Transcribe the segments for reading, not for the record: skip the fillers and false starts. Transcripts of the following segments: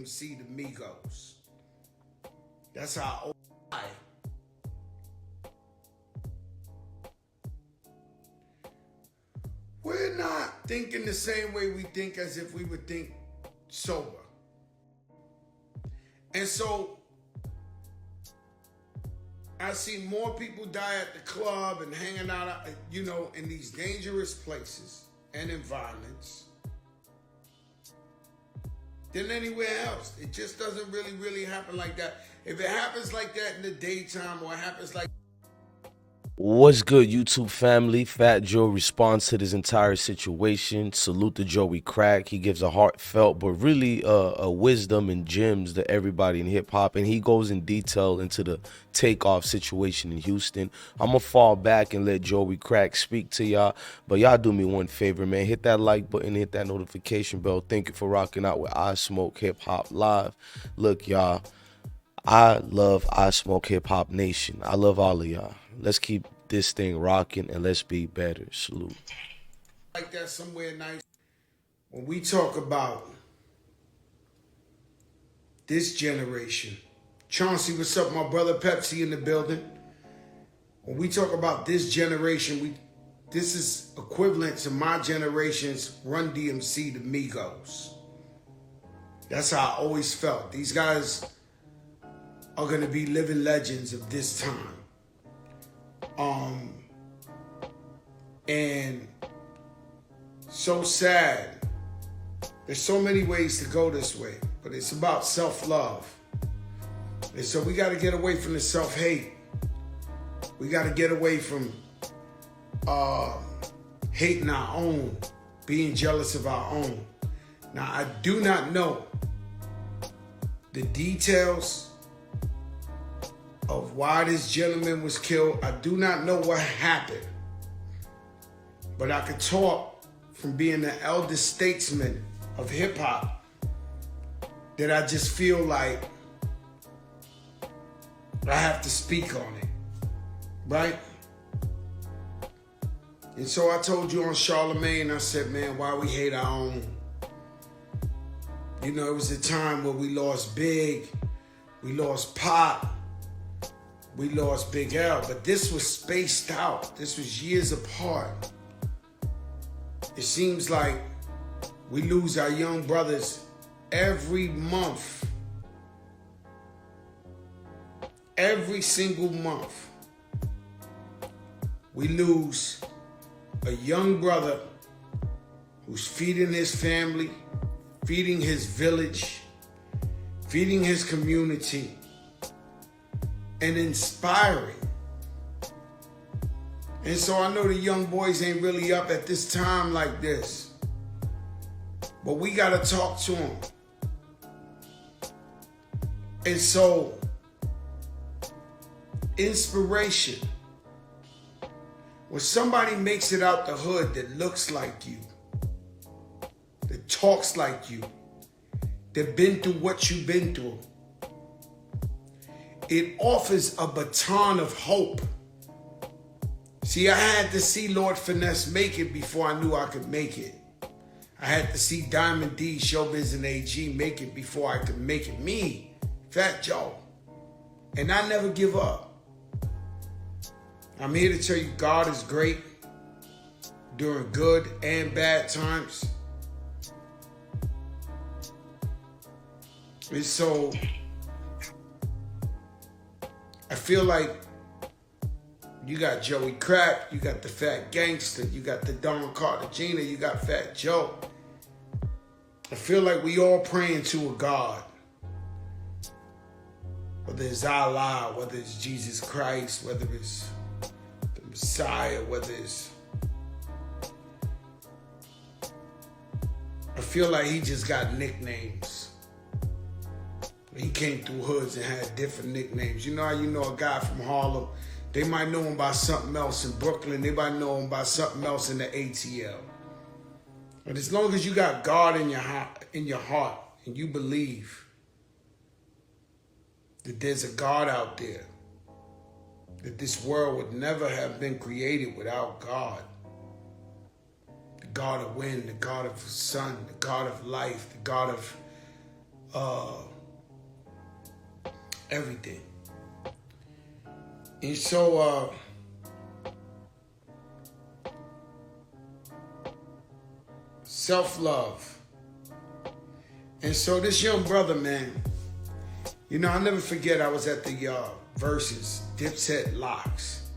DMC, the Migos. That's how I. We're not thinking the same way we think as if we would think sober. And so I see more people die at the club and hanging out, in these dangerous places and environments than anywhere else. It just doesn't really happen like that. If it happens like that in the daytime, or it happens like What's good, YouTube family? Fat Joe responds to this entire situation. Salute to Joey Crack. He gives a heartfelt, but really a wisdom and gems to everybody in hip hop, and he goes in detail into the Takeoff situation in Houston. I'm gonna fall back and let Joey Crack speak to y'all, but y'all do me one favor, man. Hit that like button, hit that notification bell. Thank you for rocking out with I Smoke Hip Hop Live. Look, y'all. I love I Smoke Hip Hop Nation. I love all of y'all. Let's keep this thing rocking and let's be better. Salute. like that somewhere nice. When we talk about this generation, Chauncey, what's up, my brother Pepsi in the building? When we talk about this generation, this is equivalent to my generation's Run DMC, the Migos. That's how I always felt. These guys are going to be living legends of this time. And so sad. There's so many ways to go this way, but it's about self-love. And so we got to get away from the self-hate. We got to get away from hating our own, being jealous of our own. Now, I do not know the details of why this gentleman was killed. I do not know what happened. But I could talk from being the eldest statesman of hip hop that I just feel like I have to speak on it, right? And so I told you on Charlemagne, I said, man, why we hate our own. It was a time where we lost Big, we lost Pop, we lost Big L, but this was spaced out. This was years apart. It seems like we lose our young brothers every month. Every single month, we lose a young brother who's feeding his family, feeding his village, feeding his community, and inspiring. And so I know the young boys ain't really up at this time like this, but we gotta talk to them. And so, inspiration. When somebody makes it out the hood that looks like you, that talks like you, that been through what you've been through, it offers a baton of hope. See, I had to see Lord Finesse make it before I knew I could make it. I had to see Diamond D, Showbiz, and AG make it before I could make it. Me, Fat Joe. And I never give up. I'm here to tell you God is great during good and bad times. And so I feel like you got Joey Crack, you got the Fat Gangster, you got the Don Cartagena, you got Fat Joe. I feel like we all praying to a God. Whether it's Allah, whether it's Jesus Christ, whether it's the Messiah, whether it's... I feel like he just got nicknames. He came through hoods and had different nicknames. You know how you know a guy from Harlem? They might know him by something else in Brooklyn. They might know him by something else in the ATL. But as long as you got God in your heart and you believe that there's a God out there, that this world would never have been created without God. The God of wind, the God of sun, the God of life, the God of everything. And so self-love. And so this young brother, man, you know, I'll never forget, I was at the Versus, Dipset Locks.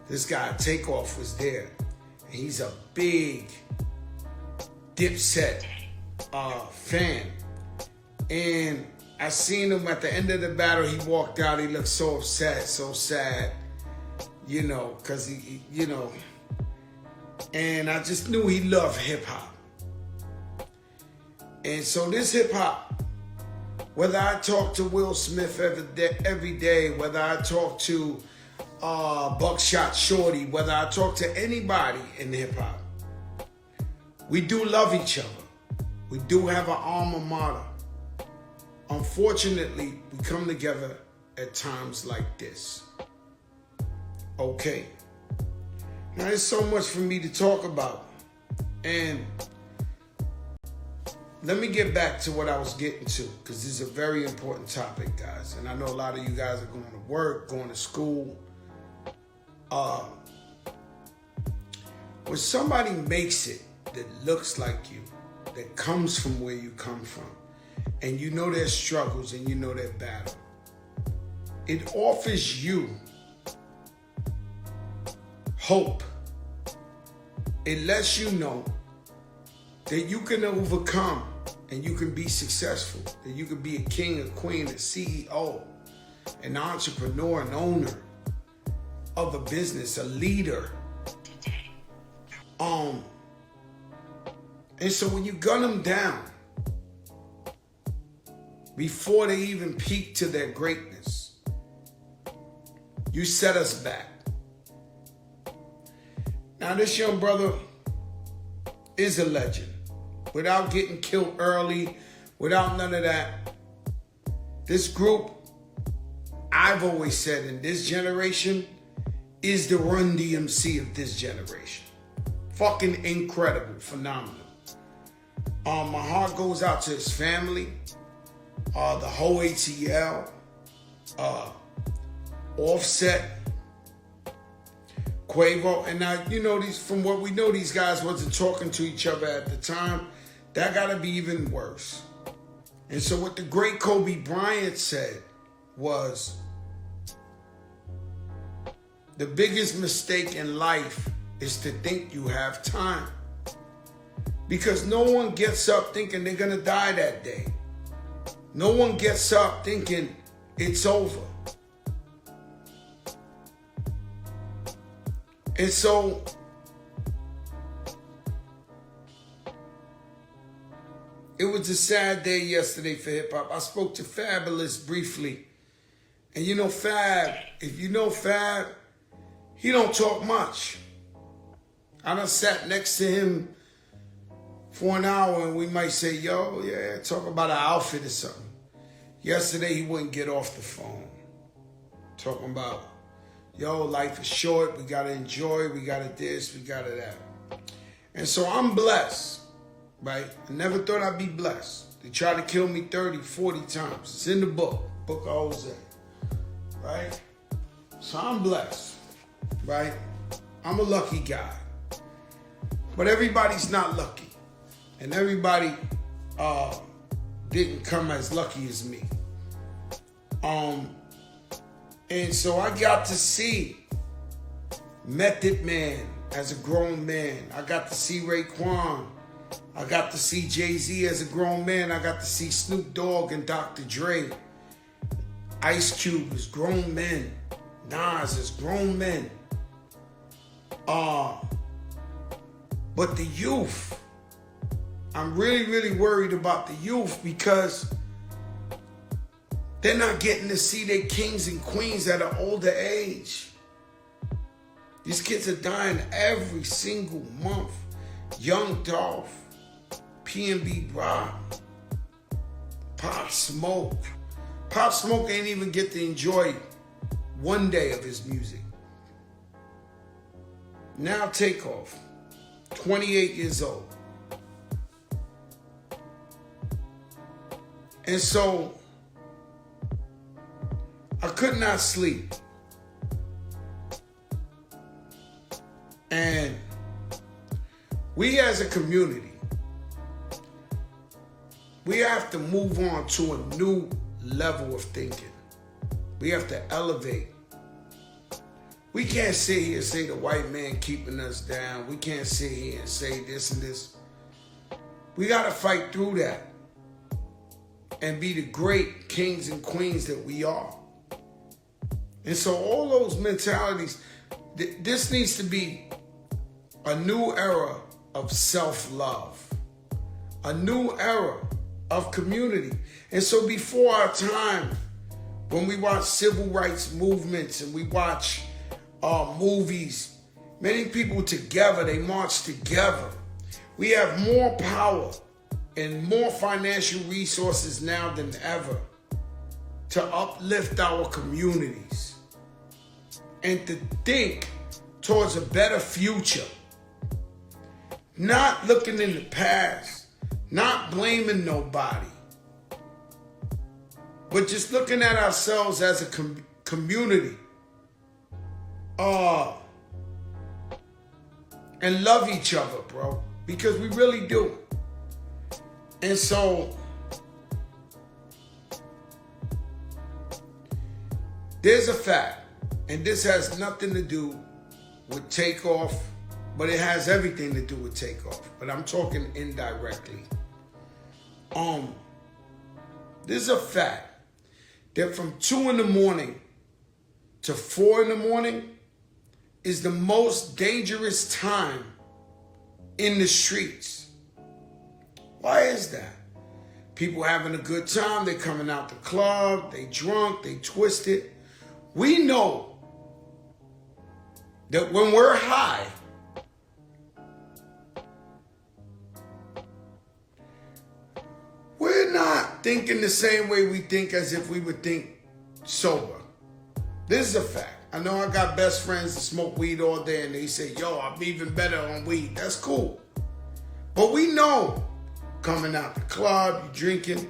This guy, Takeoff, was there. And he's a big Dipset fan. And I seen him at the end of the battle. He walked out. He looked so upset, so sad, you know, because he, you know. And I just knew he loved hip hop. And so this hip hop, whether I talk to Will Smith every day, whether I talk to Buckshot Shorty, whether I talk to anybody in hip hop, we do love each other. We do have an alma mater. Unfortunately, we come together at times like this. Okay. Now, there's so much for me to talk about. And let me get back to what I was getting to, because this is a very important topic, guys. And I know a lot of you guys are going to work, going to school. When somebody makes it that looks like you, that comes from where you come from, and you know their struggles and you know their battle, it offers you hope. It lets you know that you can overcome and you can be successful, that you can be a king, a queen, a CEO, an entrepreneur, an owner of a business, a leader. And so when you gun them down before they even peak to their greatness, you set us back. Now, this young brother is a legend. Without getting killed early, without none of that. This group, I've always said, in this generation, is the Run DMC of this generation. Fucking incredible, phenomenal. My heart goes out to his family, the whole ATL, Offset, Quavo. And now, you know, from what we know, these guys wasn't talking to each other at the time. That gotta be even worse. And so what the great Kobe Bryant said was, the biggest mistake in life is to think you have time. Because no one gets up thinking they're gonna die that day. No one gets up thinking it's over. And so it was a sad day yesterday for hip hop. I spoke to Fabulous briefly. And you know Fab, if you know Fab, he don't talk much. I done sat next to him for an hour and we might say, yo, yeah, talk about an outfit or something. Yesterday he wouldn't get off the phone. Talking about, yo, life is short, we gotta enjoy, we gotta this, we gotta that. And so I'm blessed, right? I never thought I'd be blessed. They tried to kill me 30, 40 times. It's in the book of Jose, right? So I'm blessed, right? I'm a lucky guy. But everybody's not lucky. And everybody didn't come as lucky as me. And so I got to see Method Man as a grown man. I got to see Raekwon. I got to see Jay-Z as a grown man. I got to see Snoop Dogg and Dr. Dre. Ice Cube as grown men. Nas as grown men. But the youth, I'm really, really worried about the youth because they're not getting to see their kings and queens at an older age. These kids are dying every single month. Young Dolph, PNB Rock, Pop Smoke. Pop Smoke ain't even get to enjoy one day of his music. Now Takeoff, 28 years old. And so I could not sleep. And we as a community, we have to move on to a new level of thinking. We have to elevate. We can't sit here and say the white man keeping us down. We can't sit here and say this and this. We got to fight through that and be the great kings and queens that we are. And so all those mentalities, this needs to be a new era of self-love, a new era of community. And so before our time, when we watch civil rights movements and we watch movies, many people together, they march together. We have more power and more financial resources now than ever to uplift our communities and to think towards a better future. Not looking in the past, not blaming nobody, but just looking at ourselves as a community. And love each other, bro, because we really do. And so there's a fact, and this has nothing to do with Takeoff, but it has everything to do with Takeoff. But I'm talking indirectly. There's a fact that from 2 a.m. to 4 a.m. is the most dangerous time in the streets. Why is that? People having a good time, they coming out the club, they drunk, they twisted. We know that when we're high, we're not thinking the same way we think as if we would think sober. This is a fact. I know I got best friends that smoke weed all day and they say, yo, I'm even better on weed. That's cool. But we know coming out the club, you drinking.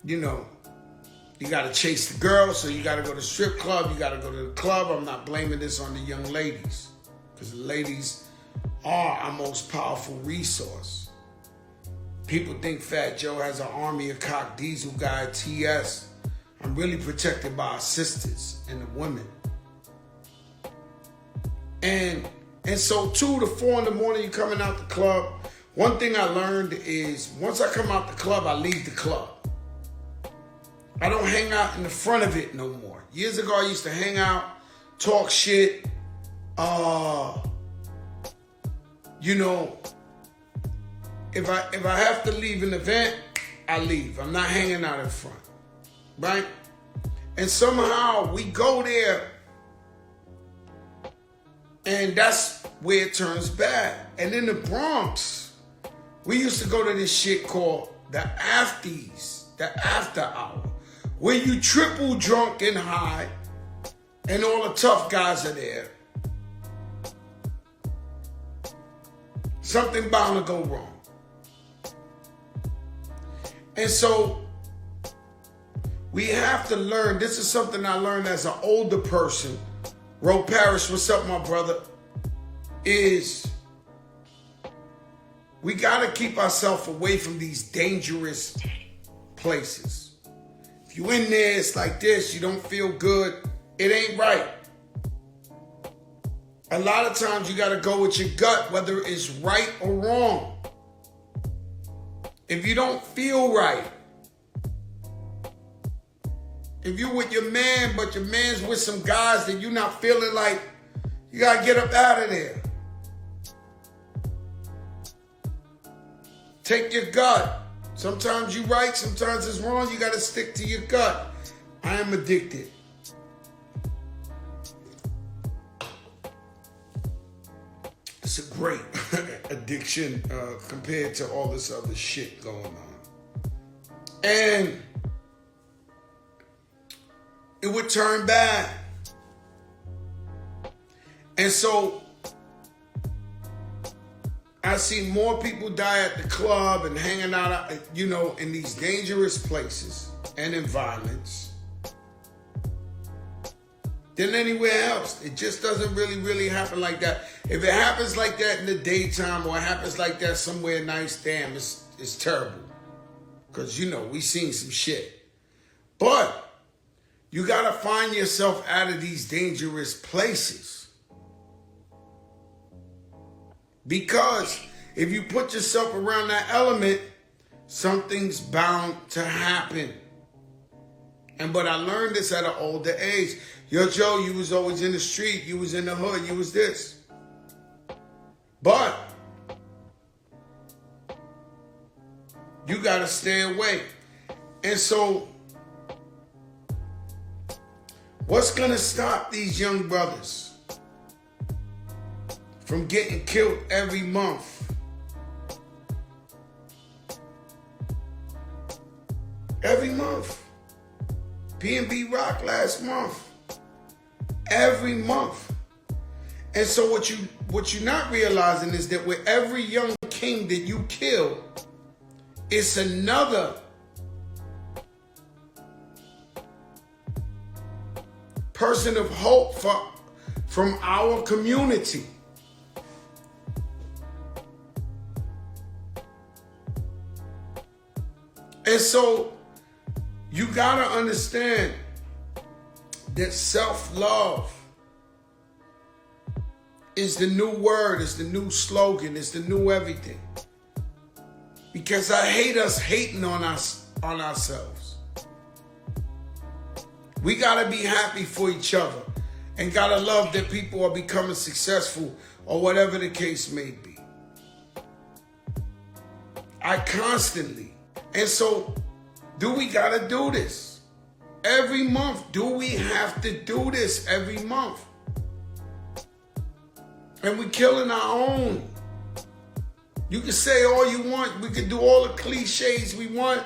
You know, you got to chase the girl, so you got to go to the strip club. You got to go to the club. I'm not blaming this on the young ladies, because the ladies are our most powerful resource. People think Fat Joe has an army of cock diesel guy, TS. I'm really protected by our sisters and the women. And so 2 to 4 in the morning, you coming out the club. One thing I learned is once I come out the club, I leave the club. I don't hang out in the front of it no more. Years ago, I used to hang out, talk shit. You know, if I have to leave an event, I leave. I'm not hanging out in front, right? And somehow we go there, and that's where it turns bad. And in the Bronx, we used to go to this shit called the afties, the after hour, where you triple drunk and high, and all the tough guys are there. Something bound to go wrong. And so we have to learn. This is something I learned as an older person. Ro Parrish, what's up, my brother? Is we got to keep ourselves away from these dangerous places. If you in there, it's like this, you don't feel good, it ain't right. A lot of times you got to go with your gut, whether it's right or wrong. If you don't feel right, if you with your man, but your man's with some guys that you're not feeling like, you got to get up out of there. Take your gut. Sometimes you're right, sometimes it's wrong. You got to stick to your gut. I am addicted. It's a great addiction compared to all this other shit going on. And it would turn bad. And so I see more people die at the club and hanging out, in these dangerous places and environments than anywhere else. It just doesn't really happen like that. If it happens like that in the daytime or it happens like that somewhere nice, damn, it's terrible. Because, we seen some shit. But you got to find yourself out of these dangerous places. Because if you put yourself around that element, something's bound to happen. But I learned this at an older age. Yo, Joe, you was always in the street. You was in the hood. You was this. But you got to stay away. And so what's going to stop these young brothers from getting killed every month? Every month. P&B Rock last month. Every month. And so what you're not realizing is that with every young king that you kill, it's another person of hope from our community. And so you gotta understand that self-love is the new word, is the new slogan, is the new everything. Because I hate us hating on ourselves. We gotta be happy for each other and gotta love that people are becoming successful or whatever the case may be. I constantly. And so, do we gotta do this every month? Do we have to do this every month? And we killing our own. You can say all you want. We can do all the cliches we want.